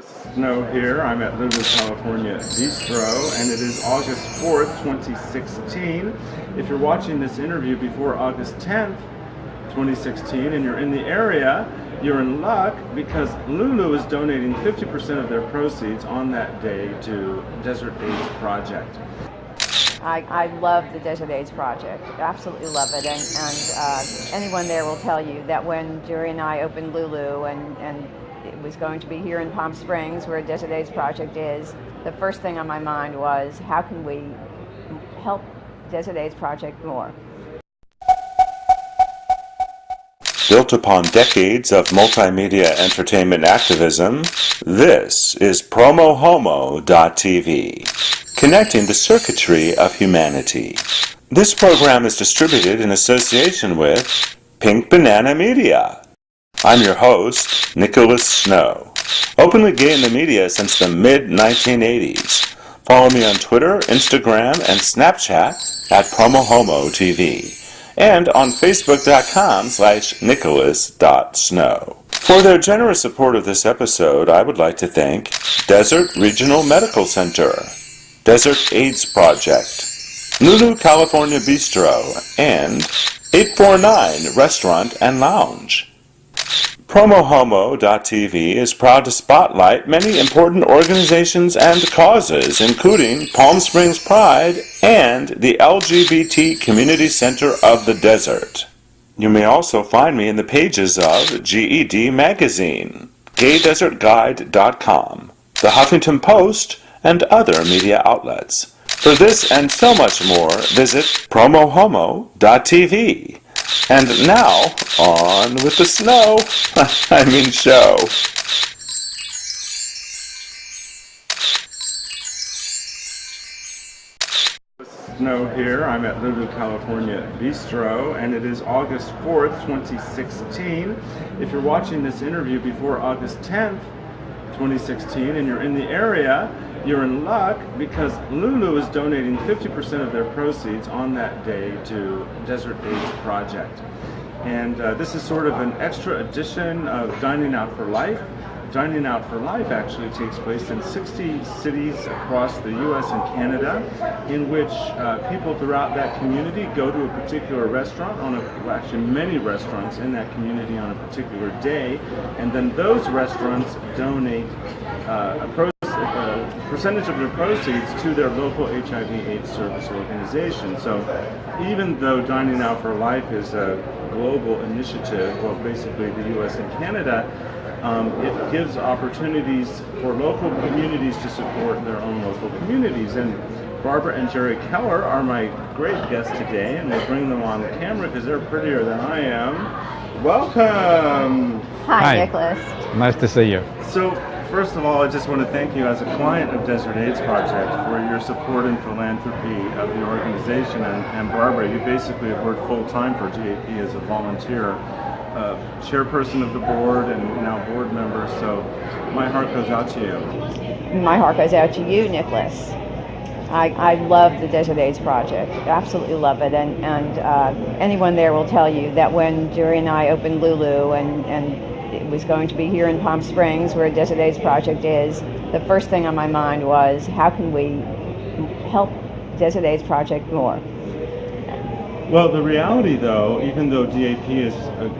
Snow here. I'm at Lulu, California Bistro, and it is August 4th, 2016. If you're watching this interview before August 10th, 2016, and you're in the area, you're in luck because Lulu is donating 50% of their proceeds on that day to Desert AIDS Project. I love the Desert AIDS Project. Absolutely love it, and anyone there will tell you that when Jerry and I opened Lulu and it was going to be here in Palm Springs, where Desert AIDS Project is, the first thing on my mind was, how can we help Desert AIDS Project more? Built upon decades of multimedia entertainment activism, this is PromoHomo.tv, connecting the circuitry of humanity. This program is distributed in association with Pink Banana Media. I'm your host, Nicholas Snow, openly gay in the media since the mid-1980s. Follow me on Twitter, Instagram, and Snapchat at PromoHomoTV, and on Facebook.com/Nicholas.Snow. For their generous support of this episode, I would like to thank Desert Regional Medical Center, Desert AIDS Project, Lulu, California Bistro, and 849 Restaurant and Lounge. PromoHomo.tv is proud to spotlight many important organizations and causes, including Palm Springs Pride and the LGBT Community Center of the Desert. You may also find me in the pages of GED Magazine, GayDesertGuide.com, The Huffington Post, and other media outlets. For this and so much more, visit PromoHomo.tv. And now, on with the snow, show. Snow here. I'm at Lulu, California Bistro, and it is August 4th, 2016. If you're watching this interview before August 10th, 2016, and you're in the area, you're in luck because Lulu is donating 50% of their proceeds on that day to Desert AIDS Project. And this is sort of an extra edition of Dining Out for Life. Dining Out for Life actually takes place in 60 cities across the U.S. and Canada, in which people throughout that community go to a particular restaurant, actually many restaurants in that community on a particular day, and then those restaurants donate a percentage of their proceeds to their local HIV/AIDS service organization. So even though Dining Out for Life is a global initiative, well, basically the U.S. and Canada, it gives opportunities for local communities to support their own local communities. And Barbara and Jerry Keller are my great guests today, and we'll bring them on camera because they're prettier than I am. Welcome! Hi, Nicholas. Nice to see you. So, first of all, I just want to thank you as a client of Desert AIDS Project for your support and philanthropy of the organization. And Barbara, you basically have worked full-time for DAP as a volunteer, chairperson of the board and now board member, so my heart goes out to you. My heart goes out to you, Nicholas. I love the Desert AIDS Project. Absolutely love it, and anyone there will tell you that when Jerry and I opened Lulu and it was going to be here in Palm Springs, where Desert AIDS Project is, the first thing on my mind was, how can we help Desert AIDS Project more? Well, the reality, though, even though DAP is a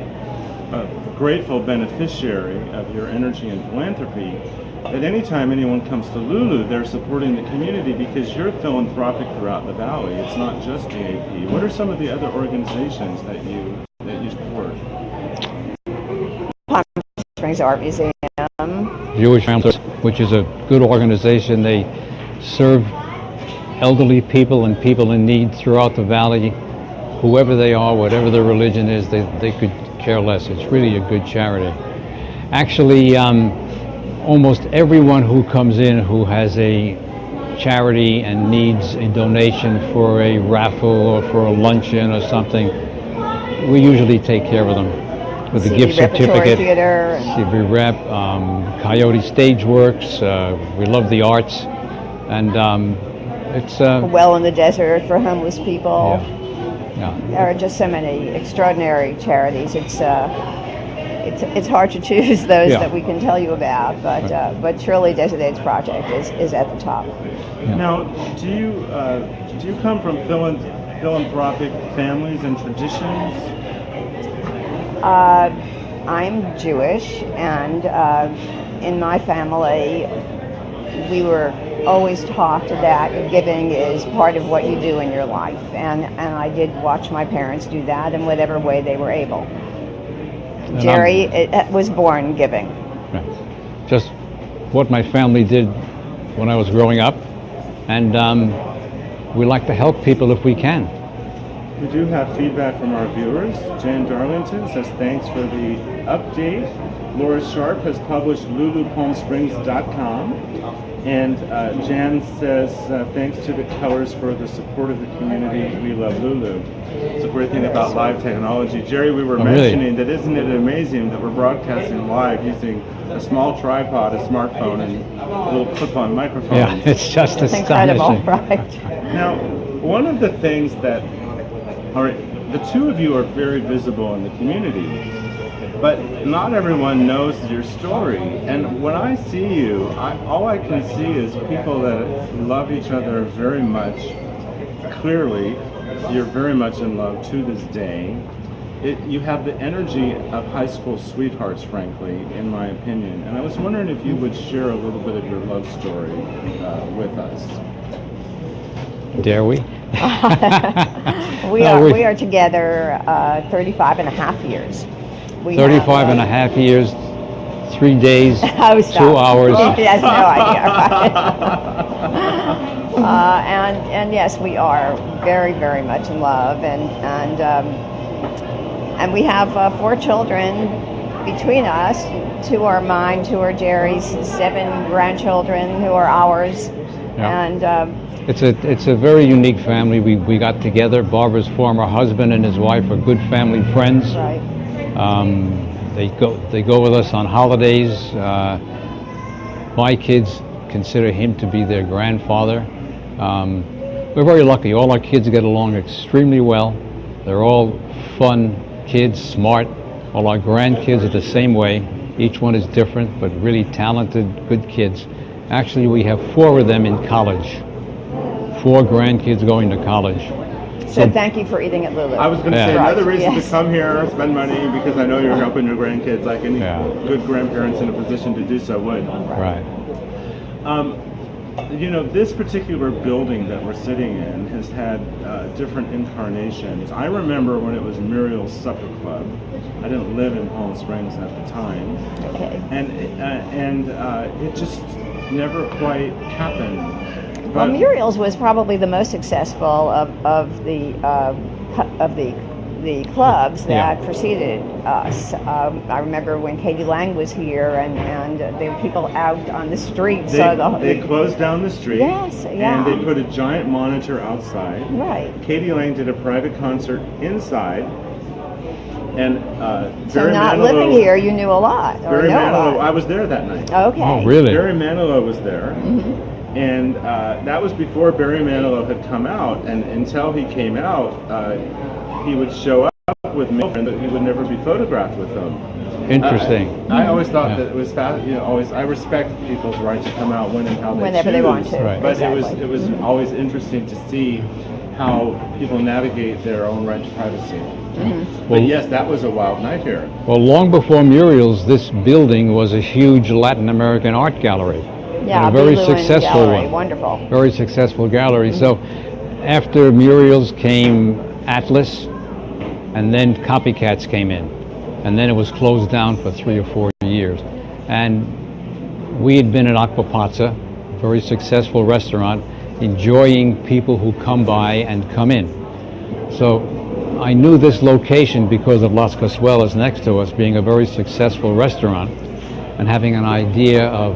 grateful beneficiary of your energy and philanthropy, that anytime anyone comes to Lulu, they're supporting the community because you're philanthropic throughout the valley. It's not just DAP. What are some of the other organizations that you support? Palm Springs Art Museum. Jewish Families, which is a good organization. They serve elderly people and people in need throughout the valley. Whoever they are, whatever their religion is, they could care less. It's really a good charity. Actually, almost everyone who comes in who has a charity and needs a donation for a raffle or for a luncheon or something, we usually take care of them with a gift certificate. Theater. CV Rep, Coyote Stage Works. We love the arts, and it's Well in the Desert for homeless people. Yeah. There are just so many extraordinary charities. it's hard to choose those Yeah. that we can tell you about, but surely Desert AIDS Project is at the top. Now, do you come from philanthropic families and traditions? I'm Jewish, and in my family, we were always taught that giving is part of what you do in your life, and I did watch my parents do that in whatever way they were able. Jerry was born giving. Right. Just what my family did when I was growing up, and we like to help people if we can. We do have feedback from our viewers. Jan Darlington says thanks for the update. Laura Sharp has published LuluPalmSprings.com. And Jan says thanks to the Kellers for the support of the community. We love Lulu. It's a great thing about live technology. Jerry, we were mentioning that isn't it amazing that we're broadcasting live using a small tripod, a smartphone, and little clip-on microphones. Yeah, it's just It's incredible, astonishing. right? Now, one of the things that, all right, the two of you are very visible in the community, but not everyone knows your story. And when I see you, all I can see is people that love each other very much. Clearly, you're very much in love to this day. You have the energy of high school sweethearts, frankly, in my opinion. And I was wondering if you would share a little bit of your love story with us. Dare we? We are together 35 and a half years. 35 and a half years, 3 days, Oh, stop. 2 hours. He has no idea, right? And yes, we are very, very much in love, and we have 4 children between us. 2 are mine, 2 are Jerry's, 7 grandchildren who are ours, Yeah. and It's a very unique family. We got together. Barbara's former husband and his wife are good family friends. right. They go with us on holidays. My kids consider him to be their grandfather. We're very lucky. All our kids get along extremely well. They're all fun kids, smart. All our grandkids are the same way. Each one is different, but really talented, good kids. Actually, we have 4 of them in college. 4 grandkids going to college. So thank you for eating at Lulu. I was going to Yeah. say another reason Yes. to come here, spend money, because I know you're helping your grandkids, like any Yeah. good grandparents in a position to do so would. Right. You know, this particular building that we're sitting in has had different incarnations. I remember when it was Muriel's Supper Club. I didn't live in Palm Springs at the time, Okay. and it just never quite happened. Well, But- Muriel's was probably the most successful of the clubs that Yeah. preceded us. I remember when Katie Lang was here, and there were people out on the street. They closed down the street. Yes, yeah. And they put a giant monitor outside. Right. Katie Lang did a private concert inside. And So Barry not Manilow, living here, you knew a lot, or Barry know a Manilow, lot. I was there that night. Okay. Oh, really? Barry Manilow was there. And that was before Barry Manilow had come out. And until he came out, he would show up with me, and that he would never be photographed with them. Interesting. I always thought Yeah. that it was fast. You know, always I respect people's right to come out when and how they Whenever they choose. want to. Right. But Exactly. it was always interesting to see how people navigate their own right to privacy. But Well- yes, that was a wild night here. Well, long before Muriel's, this building was a huge Latin American art gallery. Yeah, And a very Lulu successful Gallery, one. wonderful. Very successful gallery. So after Muriel's came Atlas, and then copycats came in. And then it was closed down for 3 or 4 years. And we had been at Aquapazza, a very successful restaurant, enjoying people who come by and come in. So I knew this location because of Las Casuelas next to us being a very successful restaurant, and having an idea of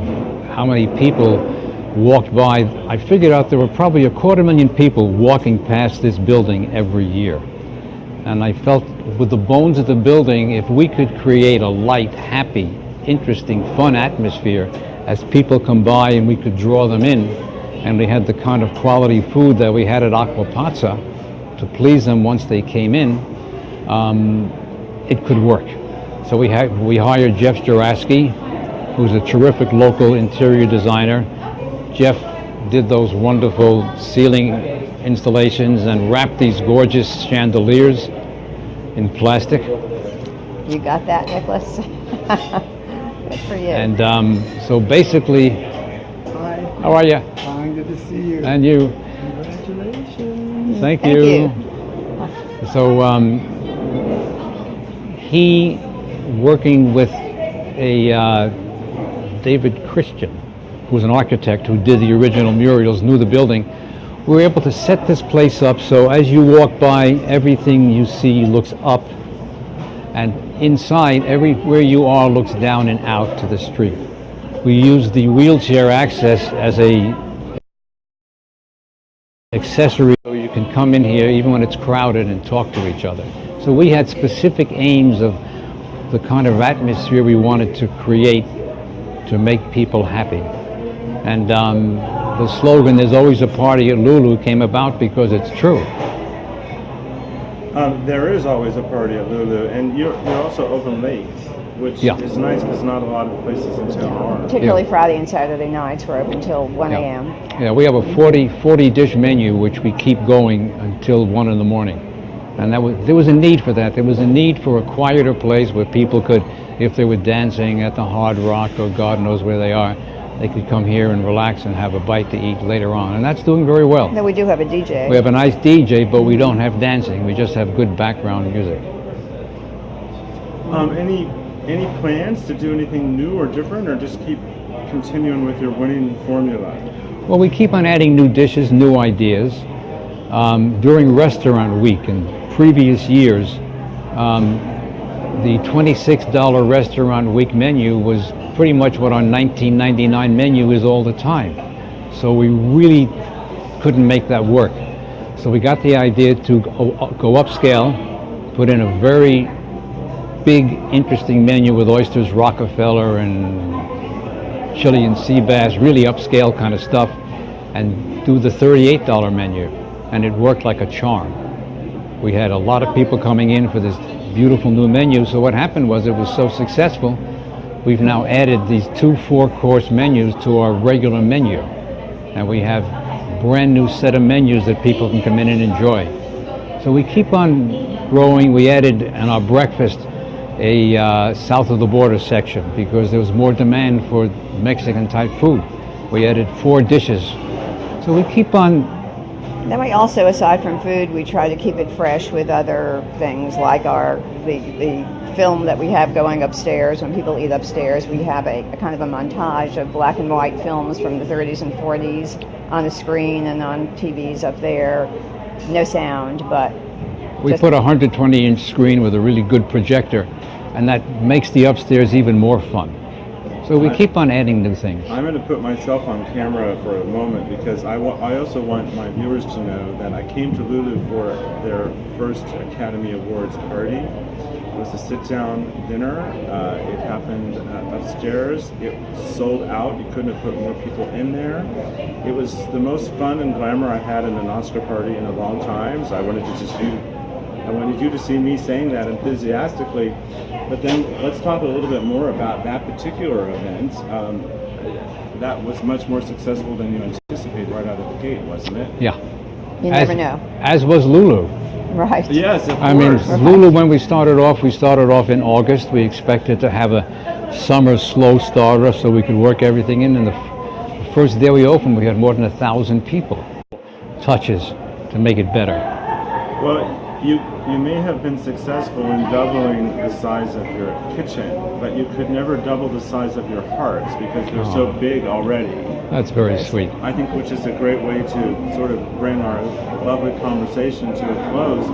how many people walked by. I figured out there were probably 250,000 people walking past this building every year. And I felt with the bones of the building, if we could create a light, happy, interesting, fun atmosphere as people come by, and we could draw them in, and we had the kind of quality food that we had at Aquapazza to please them once they came in, it could work. So we hired Jeff Juraski, who's a terrific local interior designer. Jeff did those wonderful ceiling installations and wrapped these gorgeous chandeliers in plastic. You got that, Nicholas? Good for you. And so basically, Hi. how are you? Fine, good to see you. And you? Congratulations. Thank Thank you. you. So he, working with a David Christian, who's an architect who did the original murals, knew the building, we were able to set this place up so as you walk by, everything you see looks up, and inside, everywhere you are looks down and out to the street. We use the wheelchair access as a accessory so you can come in here even when it's crowded and talk to each other. So we had specific aims of the kind of atmosphere we wanted to create to make people happy. And the slogan, "There's always a party at Lulu," came about because it's true. There is always a party at Lulu, and you're also open late, which Yeah. is nice because not a lot of places in town are. Particularly Yeah. Friday and Saturday nights, we're open till 1 Yeah. a.m. Yeah, we have a 40 dish menu which we keep going until 1 in the morning. And there was a need for that. There was a need for a quieter place where people could, if they were dancing at the Hard Rock or God knows where they are, they could come here and relax and have a bite to eat later on. And that's doing very well. No, we do have a DJ. We have a nice DJ, but we don't have dancing. We just have good background music. Any plans to do anything new or different, or just keep continuing with your winning formula? Well, we keep on adding new dishes, new ideas. During restaurant week in previous years, the $26 restaurant week menu was pretty much what our $19.99 menu is all the time. So we really couldn't make that work. So we got the idea to go upscale, put in a very big, interesting menu with oysters, Rockefeller, and Chilean sea bass, really upscale kind of stuff, and do the $38 menu. And it worked like a charm. We had a lot of people coming in for this beautiful new menu. So what happened was it was so successful, we've now added these 2 4-course menus to our regular menu. And we have a brand new set of menus that people can come in and enjoy. So we keep on growing. We added in our breakfast a south of the border section because there was more demand for Mexican type food. We added 4 dishes. So we keep on. Then we also, aside from food, we try to keep it fresh with other things like the film that we have going upstairs. When people eat upstairs, we have a kind of a montage of black and white films from the 30s and 40s on the screen and on TVs up there. No sound, but We just put a 120-inch screen with a really good projector, and that makes the upstairs even more fun. So we keep on adding new things. I'm going to put myself on camera for a moment because I also want my viewers to know that I came to Lulu for their first Academy Awards party. It was a sit-down dinner. It happened upstairs. It sold out. You couldn't have put more people in there. It was the most fun and glamour I had in an Oscar party in a long time. So I wanted you to see me saying that enthusiastically. But then let's talk a little bit more about that particular event. That was much more successful than you anticipated right out of the gate, wasn't it? Yeah. you never know. As was Lulu. Right. Yes, of I mean, course. Lulu, when we started off in August. We expected to have a summer slow starter so we could work everything in. And the first day we opened, we had more than 1,000 people. Touches to make it better. Well, you may have been successful in doubling the size of your kitchen, but you could never double the size of your hearts because they're so big already. That's very sweet. I think which is a great way to sort of bring our lovely conversation to a close.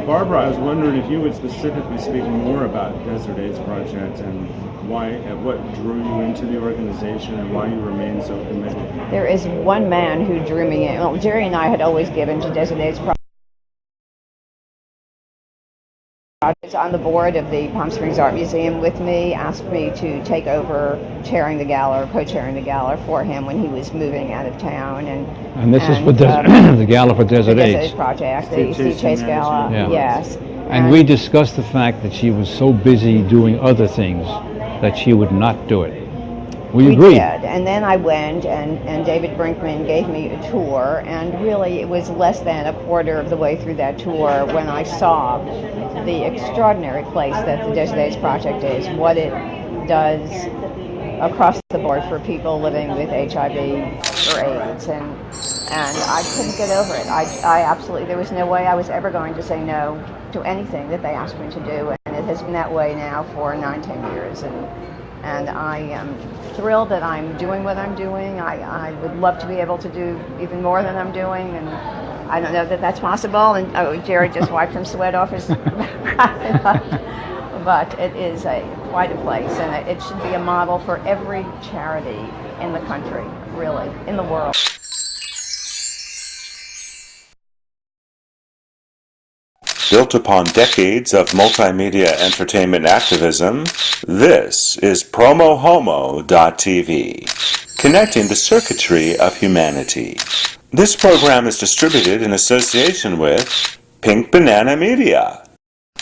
Barbara, I was wondering if you would specifically speak more about Desert AIDS Project and what drew you into the organization and why you remain so committed. There is one man who drew me in. Well, Jerry and I had always given to Desert AIDS Project. On the board of the Palm Springs Art Museum with me, asked me to take over co-chairing the gala for him when he was moving out of town. And this is for the Gala for Desert the Desert AIDS. AIDS Project, the Steve Steve Chase Chase Gala, Yeah. yes. And we discussed the fact that she was so busy doing other things that she would not do it. We agreed. did, and then I went, and David Brinkman gave me a tour, and really it was less than a quarter of the way through that tour when I saw the extraordinary place that the Desert Aids Project is, what it does across the board for people living with HIV or AIDS, and I couldn't get over it. I absolutely, there was no way I was ever going to say no to anything that they asked me to do, and it has been that way now for 9-10 years, and I am thrilled that I'm doing what I'm doing. I would love to be able to do even more than I'm doing, and I don't know that that's possible. And Jerry just wiped some sweat off his but it is quite a place, and it should be a model for every charity in the country, really, in the world. Built upon decades of multimedia entertainment activism, this is PromoHomo.tv, connecting the circuitry of humanity. This program is distributed in association with Pink Banana Media.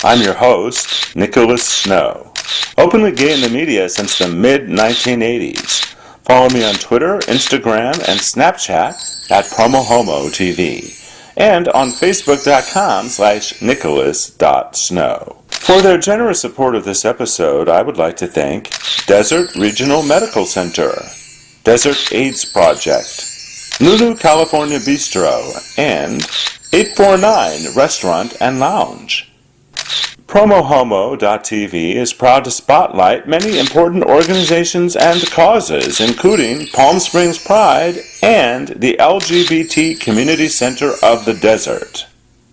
I'm your host, Nicholas Snow, openly gay in the media since the mid-1980s. Follow me on Twitter, Instagram, and Snapchat at PromoHomoTV, and on Facebook.com/Nicholas.Snow. For their generous support of this episode, I would like to thank Desert Regional Medical Center, Desert AIDS Project, Lulu California Bistro, and 849 Restaurant and Lounge. PromoHomo.tv is proud to spotlight many important organizations and causes, including Palm Springs Pride and the LGBT Community Center of the Desert.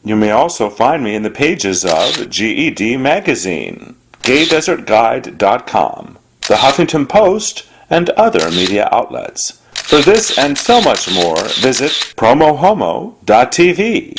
You may also find me in the pages of GED Magazine, GayDesertGuide.com, The Huffington Post, and other media outlets. For this and so much more, visit PromoHomo.tv.